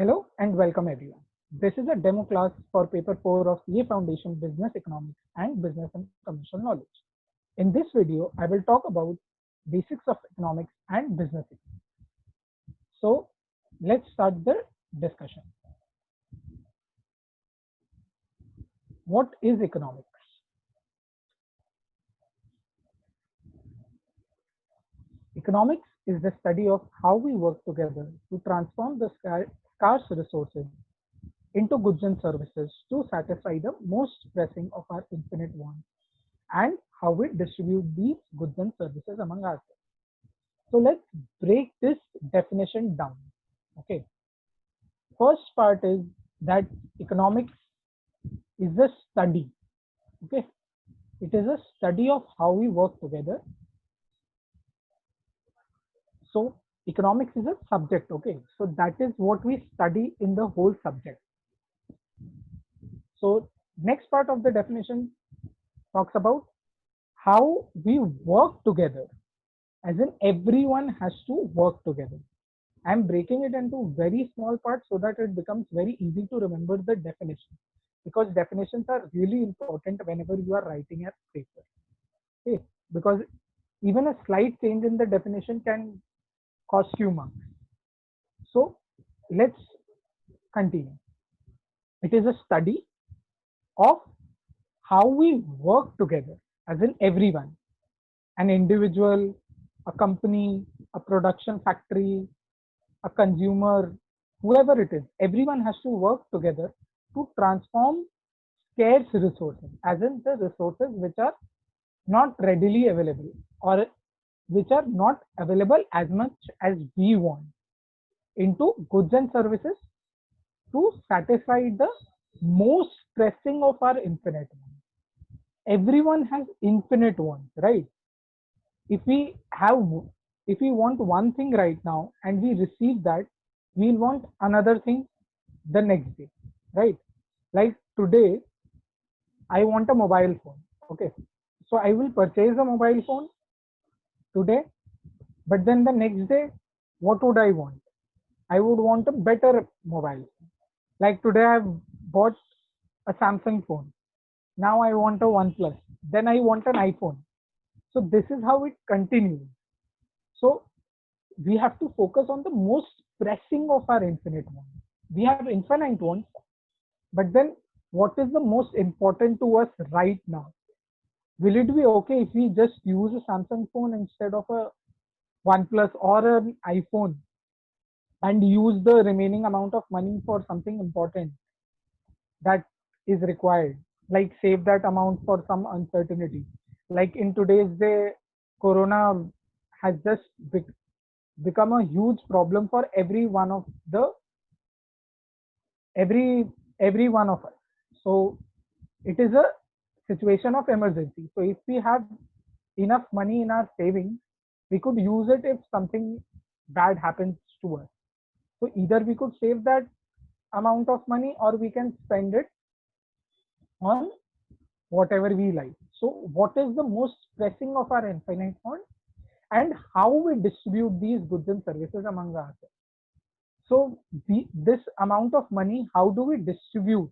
Hello and welcome everyone. This is a demo class for paper 4 of CA Foundation Business Economics and Business and Commercial Knowledge. In this video, I will talk about basics of economics and business economics. So let's start the discussion. What is economics? Economics is the study of how we work together to transform the scarce resources into goods and services to satisfy the most pressing of our infinite wants and how we distribute these goods and services among ourselves. So let's break this definition down. Okay. First part is that economics is a study. Okay. It is a study of how we work together. So economics is a subject. Okay. So that is what we study in the whole subject. So next part of the definition talks about how we work together, as in everyone has to work together. I'm breaking it into very small parts so that it becomes very easy to remember the definition, because definitions are really important whenever you are writing a paper. Okay, because even a slight change in the definition can cost you marks. So let's continue. It is a study of how we work together, as in everyone, an individual, a company, a production factory, a consumer, whoever it is, everyone has to work together to transform scarce resources, as in the resources which are not readily available or which are not available as much as we want, into goods and services to satisfy the most pressing of our infinite wants. Everyone has infinite wants, right? If we want one thing right now and we receive that, we'll want another thing the next day, right? Like today, I want a mobile phone. Okay. So I will purchase a mobile phone today, but then the next day, what would I want? I would want a better mobile phone. Like today, I've bought a Samsung phone. Now I want a OnePlus. Then I want an iPhone. So this is how it continues. So we have to focus on the most pressing of our infinite wants. We have infinite wants, but then what is the most important to us right now? Will it be okay if we just use a Samsung phone instead of a OnePlus or an iPhone and use the remaining amount of money for something important that is required, like save that amount for some uncertainty? Like in today's day, Corona has just become a huge problem for every one of the every one of us. So it is a situation of emergency. So if we have enough money in our savings, we could use it if something bad happens to us. So either we could save that amount of money or we can spend it on whatever we like. So what is the most pressing of our infinite want and how we distribute these goods and services among ourselves? So this amount of money, how do we distribute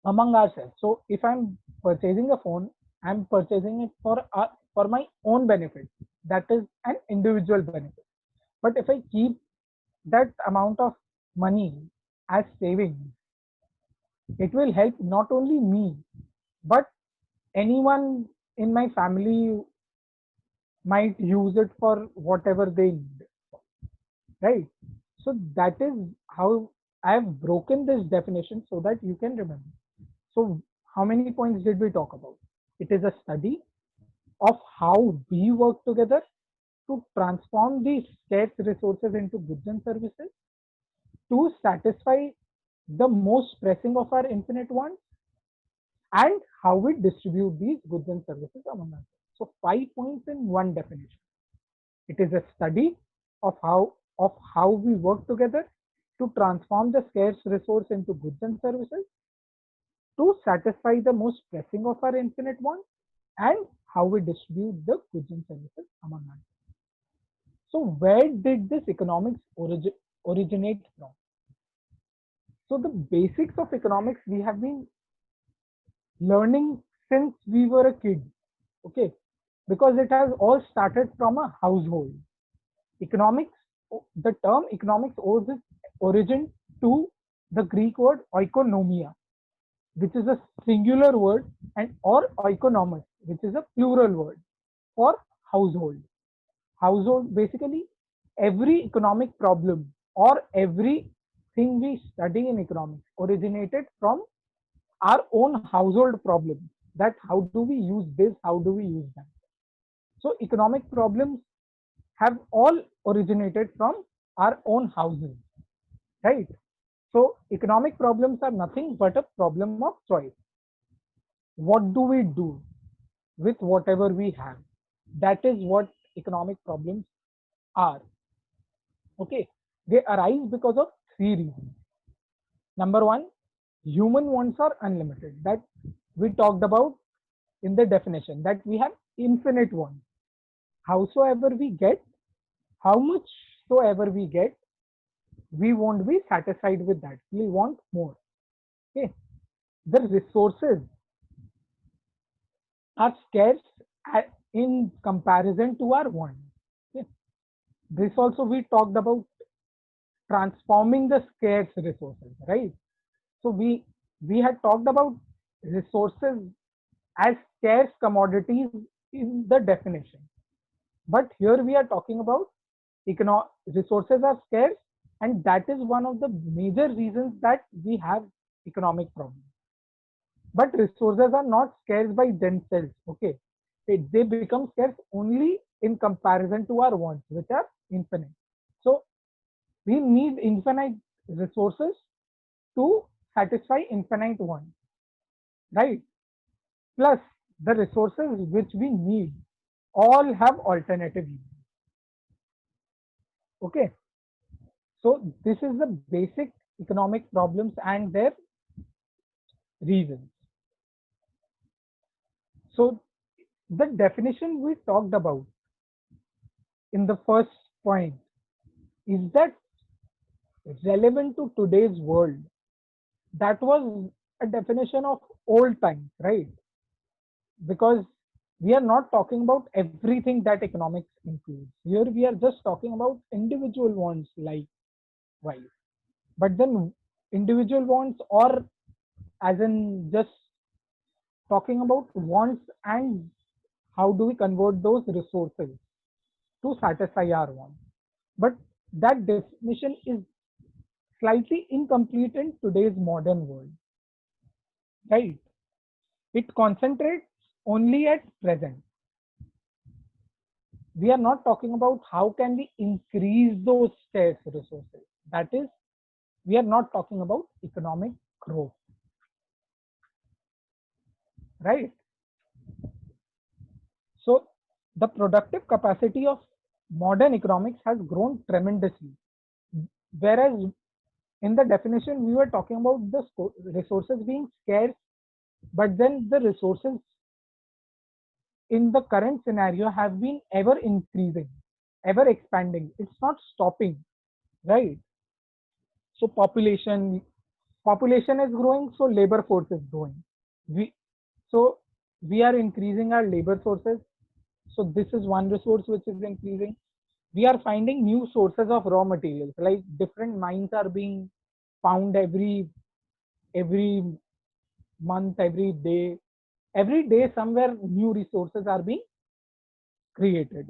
among ourselves? So if I'm purchasing a phone, I'm purchasing it for my own benefit. That is an individual benefit. But if I keep that amount of money as savings, it will help not only me, but anyone in my family might use it for whatever they need, right? So that is how I have broken this definition so that you can remember. So how many points did we talk about? It is a study of how we work together to transform these scarce resources into goods and services to satisfy the most pressing of our infinite wants and how we distribute these goods and services among us. So 5 points in one definition. It is a study of how we work together to transform the scarce resource into goods and services to satisfy the most pressing of our infinite wants and how we distribute the goods and services among us. So where did this economics originate from. So the basics of economics we have been learning since we were a kid, okay? Because it has all started from a household. Economics, the term economics owes its origin to the Greek word oikonomia, which is a singular word, and or oikonomos, which is a plural word for household. Household, basically, every economic problem or everything we study in economics originated from our own household problems. That how do we use this? How do we use that? So economic problems have all originated from our own houses, right? So economic problems are nothing but a problem of choice. What do we do with whatever we have? That is what economic problems are. Okay, they arise because of three reasons. Number one, human wants are unlimited. That we talked about in the definition, that we have infinite wants. Howsoever we get, how much soever we get, we won't be satisfied with that. We want more. Okay, the resources are scarce in comparison to our wants. Okay. This also we talked about transforming the scarce resources, right? So we had talked about resources as scarce commodities in the definition, but here we are talking about resources are scarce, and that is one of the major reasons that we have economic problems. But resources are not scarce by themselves. Okay, they become scarce only in comparison to our wants, which are infinite. So we need infinite resources to satisfy infinite wants, right? Plus, the resources which we need all have alternative use. Okay, so this is the basic economic problems and their reasons. So the definition we talked about in the first point, is that relevant to today's world? That was a definition of old times, right? Because we are not talking about everything that economics includes. Here we are just talking about individual wants, like wise. But then individual wants, or as in just talking about wants, and how do we convert those resources to satisfy our wants. But that definition is slightly incomplete in today's modern world, right? It concentrates only at present. We are not talking about how can we increase those scarce resources. That is, we are not talking about economic growth, right? So the productive capacity of modern economics has grown tremendously. Whereas in the definition, we were talking about the resources being scarce, but then the resources in the current scenario have been ever increasing, ever expanding. It's not stopping, right? So population is growing, so labor force is growing. We so we are increasing our labor sources. So this is one resource which is increasing. We are finding new sources of raw materials, like different mines are being found every month, every day somewhere new resources are being created.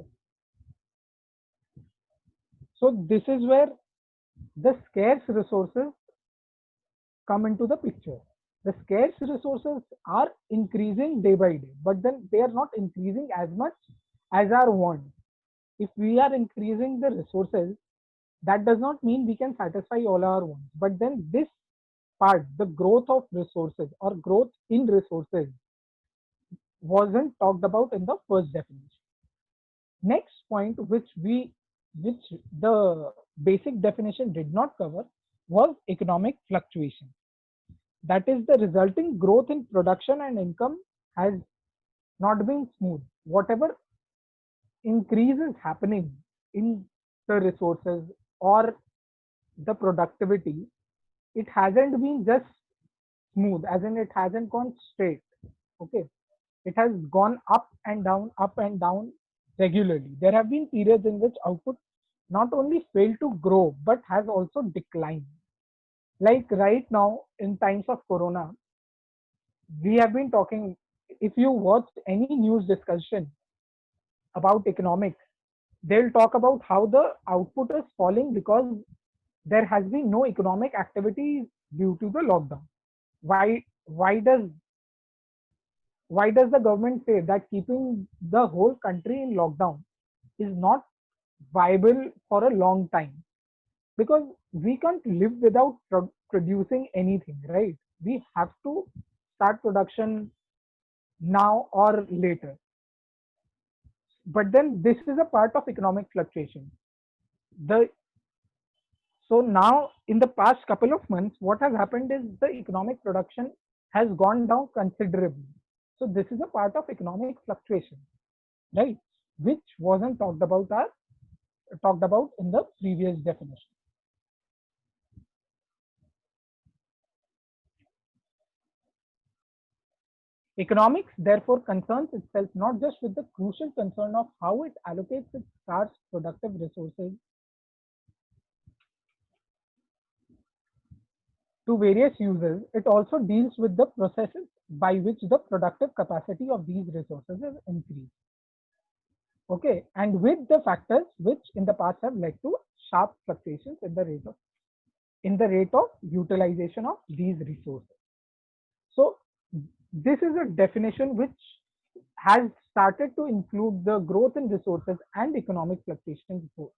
So this is where the scarce resources come into the picture. The scarce resources are increasing day by day, but then they are not increasing as much as our want. If we are increasing the resources, that does not mean we can satisfy all our wants. But then this part, the growth of resources or growth in resources, wasn't talked about in the first definition. Next point, which the basic definition did not cover, was economic fluctuation. That is, the resulting growth in production and income has not been smooth. Whatever increase is happening in the resources or the productivity, it hasn't been just smooth, as in it hasn't gone straight. Okay, it has gone up and down regularly. There have been periods in which output not only failed to grow but has also declined. Like right now, in times of Corona, we have been talking. If you watched any news discussion about economics, they'll talk about how the output is falling because there has been no economic activity due to the lockdown. Why why does why does the government say that keeping the whole country in lockdown is not viable for a long time? Because we can't live without producing anything, right? We have to start production now or later. But then this is a part of economic fluctuation. The So now in the past couple of months, what has happened is the economic production has gone down considerably. So this is a part of economic fluctuation, right? Which wasn't talked about in the previous definition. Economics therefore concerns itself not just with the crucial concern of how it allocates its scarce productive resources to various uses, it also deals with the processes by which the productive capacity of these resources is increased. Okay, and with the factors which in the past have led to sharp fluctuations in the rate of utilization of these resources. So this is a definition which has started to include the growth in resources and economic fluctuations both,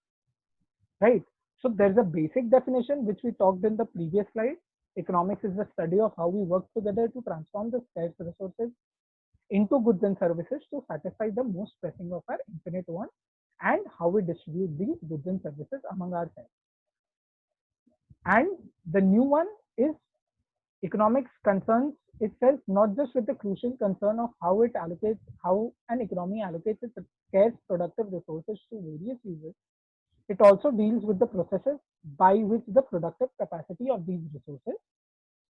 right? So there's a basic definition which we talked in the previous slide. Economics is the study of how we work together to transform the scarce resources into goods and services to satisfy the most pressing of our infinite wants, and how we distribute these goods and services among ourselves. And the new one is economics concerns itself not just with the crucial concern of how an economy allocates its scarce productive resources to various uses. It also deals with the processes by which the productive capacity of these resources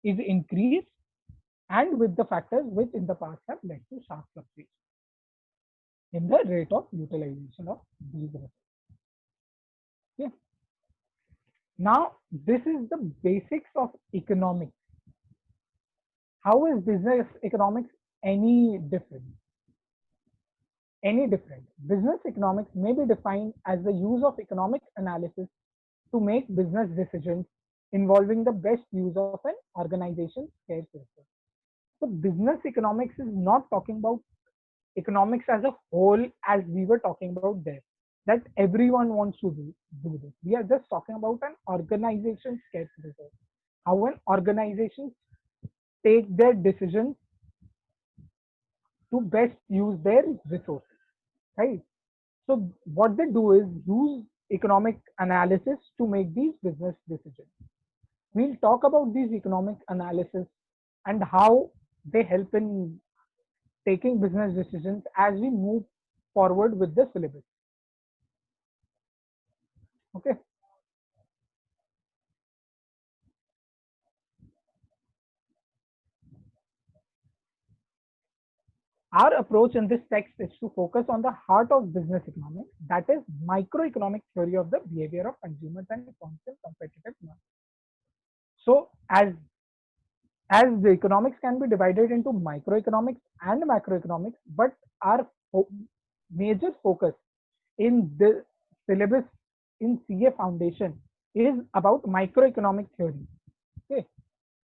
is increased, and with the factors which in the past have led to sharp fluctuations in the rate of utilization of these resources. Okay. Now, this is the basics of economics. How is business economics any different? Any different? Business economics may be defined as the use of economic analysis to make business decisions involving the best use of an organization's scarce resource. So, business economics is not talking about economics as a whole, as we were talking about there, that everyone wants to do this. We are just talking about an organization's scarce resource. How an organization take their decisions to best use their resources, right? So what they do is use economic analysis to make these business decisions. We'll talk about these economic analysis and how they help in taking business decisions as we move forward with the syllabus. Okay. Our approach in this text is to focus on the heart of business economics, that is microeconomic theory of the behavior of consumers and firms in competitive markets. So as the economics can be divided into microeconomics and macroeconomics, but our major focus in the syllabus in CA Foundation is about microeconomic theory. Okay,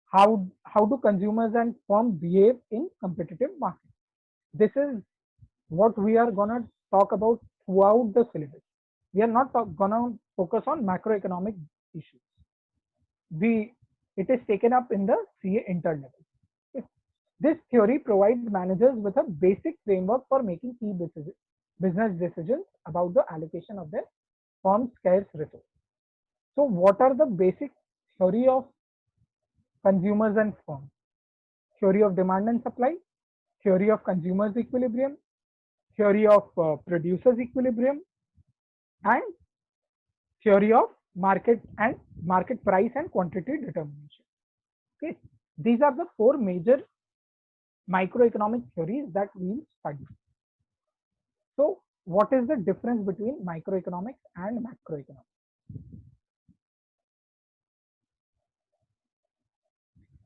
how do consumers and firms behave in competitive markets? This is what we are gonna talk about throughout the syllabus. We are not gonna focus on macroeconomic issues. We It is taken up in the CA intern level. This theory provides managers with a basic framework for making key business decisions about the allocation of their firm's scarce resources. So, what are the basic theory of consumers and firms? Theory of demand and supply, theory of consumers equilibrium, theory of producers equilibrium, and theory of market and market price and quantity determination. Okay, these are the four major microeconomic theories that we will study. So what is the difference between microeconomics and macroeconomics?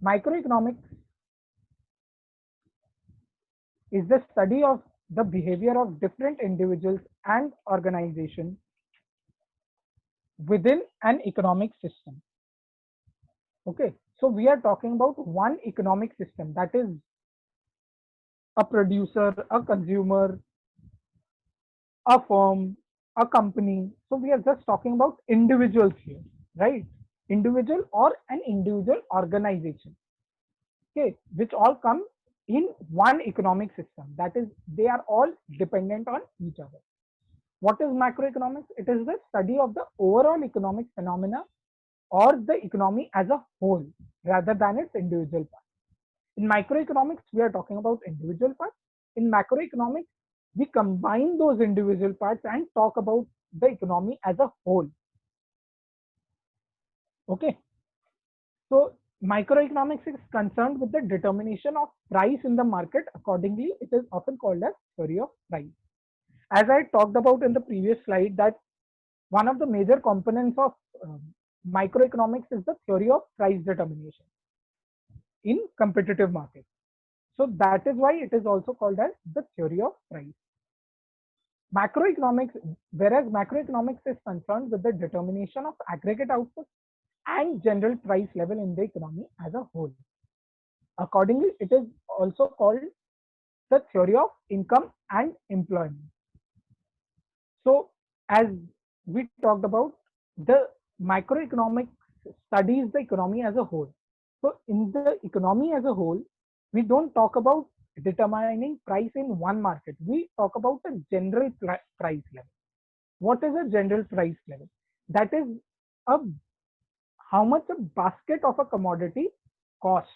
Microeconomics is the study of the behavior of different individuals and organizations within an economic system. Okay, so we are talking about one economic system, that is a producer, a consumer, a firm, a company. So we are just talking about individuals here, right? Individual or an individual organization, okay, which all come in one economic system. That is, they are all dependent on each other. What is macroeconomics? It is the study of the overall economic phenomena or the economy as a whole rather than its individual parts. In microeconomics, we are talking about individual parts. In macroeconomics, we combine those individual parts and talk about the economy as a whole. Okay. So microeconomics is concerned with the determination of price in the market. Accordingly, it is often called as theory of price. As I talked about in the previous slide, that one of the major components of microeconomics is the theory of price determination in competitive markets. So that is why it is also called as the theory of price. Macroeconomics, whereas macroeconomics is concerned with the determination of aggregate output and general price level in the economy as a whole. Accordingly, it is also called the theory of income and employment. So as we talked about, the microeconomics studies the economy as a whole. So in the economy as a whole, we don't talk about determining price in one market. We talk about a general price level. What is a general price level? That is a how much a basket of a commodity costs.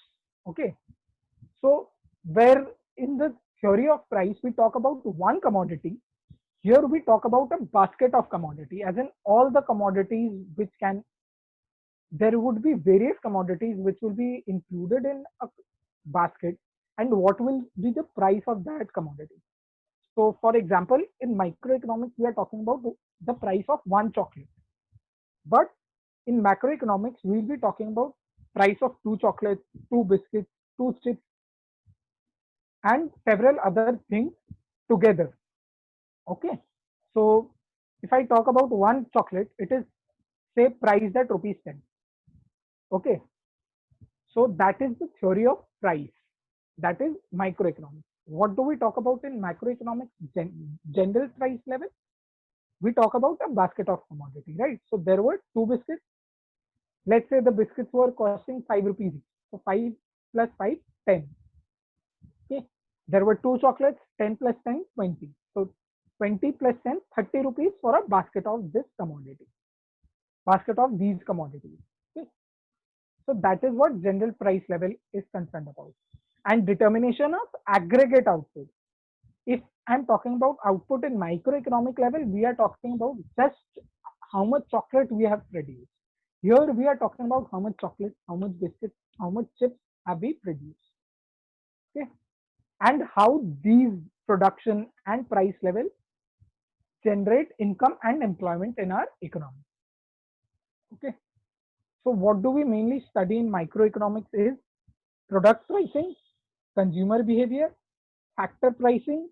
Okay. So where in the theory of price, we talk about one commodity. Here we talk about a basket of commodity, as in all the commodities which can, there would be various commodities which will be included in a basket, and what will be the price of that commodity. So for example, in microeconomics, we are talking about the price of one chocolate. But in macroeconomics, we will be talking about price of two chocolates, two biscuits, two chips, and several other things together. Okay. So if I talk about one chocolate, it is say priced at rupees 10. Okay. So that is the theory of price. That is microeconomics. What do we talk about in macroeconomics? General price level. We talk about a basket of commodity, right? So there were two biscuits. Let's say the biscuits were costing 5 rupees. So 5 plus 5, 10. Okay. There were two chocolates, 10 plus 10, 20. So 20 plus 10, 30 rupees for a basket of this commodity. Basket of these commodities. Okay. So that is what general price level is concerned about. And determination of aggregate output. If I'm talking about output in microeconomic level, we are talking about just how much chocolate we have produced. Here we are talking about how much chocolate, how much biscuits, how much chips have we produced. Okay. And how these production and price level generate income and employment in our economy. Okay. So what do we mainly study in microeconomics is product pricing, consumer behavior, factor pricing,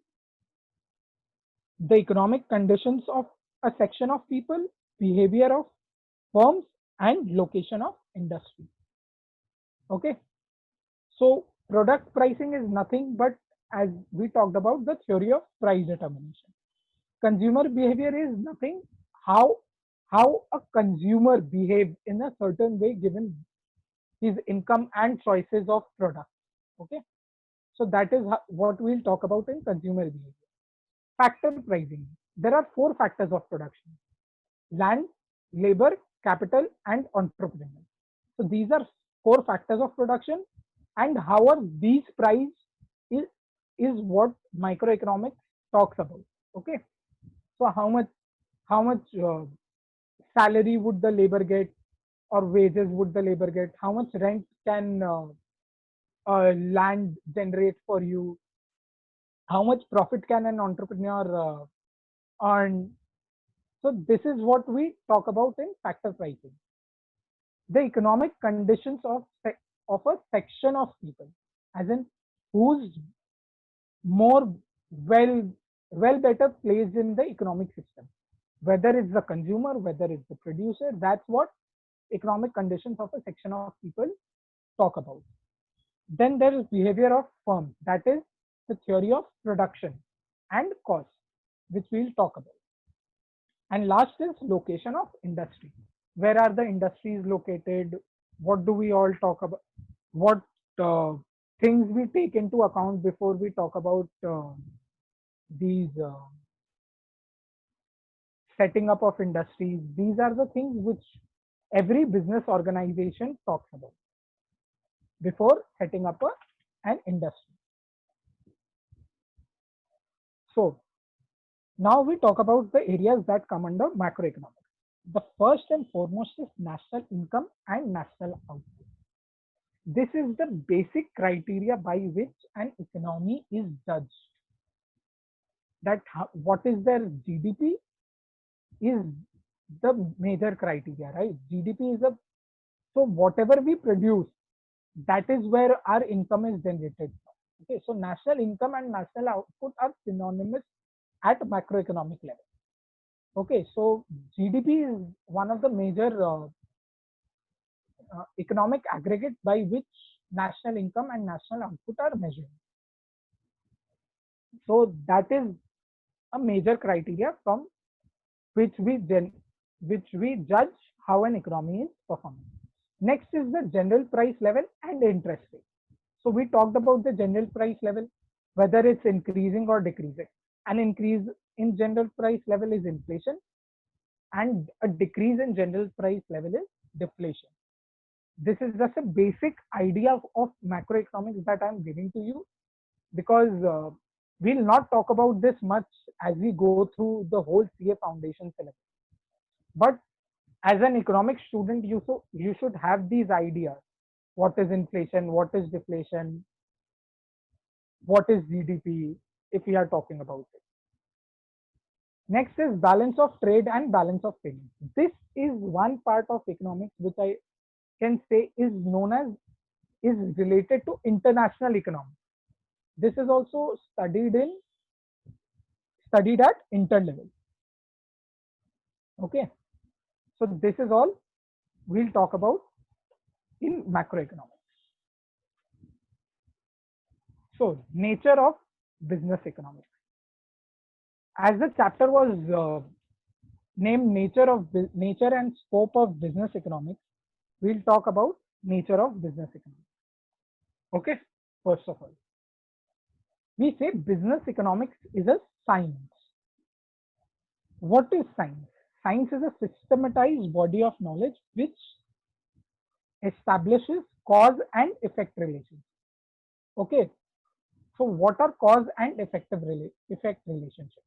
the economic conditions of a section of people, behavior of firms, and location of industry. Okay. So product pricing is nothing but, as we talked about, the theory of price determination. Consumer behavior is nothing, how a consumer behaves in a certain way given his income and choices of products. Okay. So that is what we'll talk about in consumer behavior. Factor pricing. There are four factors of production: land, labor, capital, and entrepreneurial. So these are four factors of production, and how are these priced is what microeconomics talks about. Okay. So how much salary would the labor get, or wages would the labor get, how much rent can land generate for you, how much profit can an entrepreneur earn. So this is what we talk about in factor pricing, the economic conditions of of a section of people, as in who's more well better placed in the economic system, whether it's the consumer, whether it's the producer. That's what economic conditions of a section of people talk about. Then there is behavior of firms, that is the theory of production and cost, which we'll talk about. And last is location of industry. Where are the industries located? What do we all talk about? What uh, things we take into account before we talk about these setting up of industries? These are the things which every business organization talks about before setting up an industry. So now we talk about the areas that come under macroeconomics. The first and foremost is national income and national output. This is the basic criteria by which an economy is judged. That what is their GDP is the major criteria, right? GDP is a, so whatever we produce, that is where our income is generated from. Okay, so national income and national output are synonymous at macroeconomic level. Okay, so GDP is one of the major economic aggregate by which national income and national output are measured. So that is a major criteria from which we judge how an economy is performing. Next is the general price level and interest rate. So we talked about the general price level, whether it's increasing or decreasing. An increase in general price level is inflation, and a decrease in general price level is deflation. This is just a basic idea of macroeconomics that I'm giving to you, because we'll not talk about this much as we go through the whole CA foundation syllabus. But as an economics student, you should have these ideas. What is inflation? What is deflation? What is GDP? If we are talking about it. Next is balance of trade and balance of payment. This is one part of economics which I can say is known as, is related to international economics. This is also studied at inter level. Okay, so this is all we'll talk about in macroeconomics. So nature of business economics. As the chapter was named nature and scope of business economics, we'll talk about nature of business economics. Okay, first of all, we say business economics is a science. What is science? Science is a systematized body of knowledge which establishes cause and effect relations. Okay, so what are cause and effect relationships?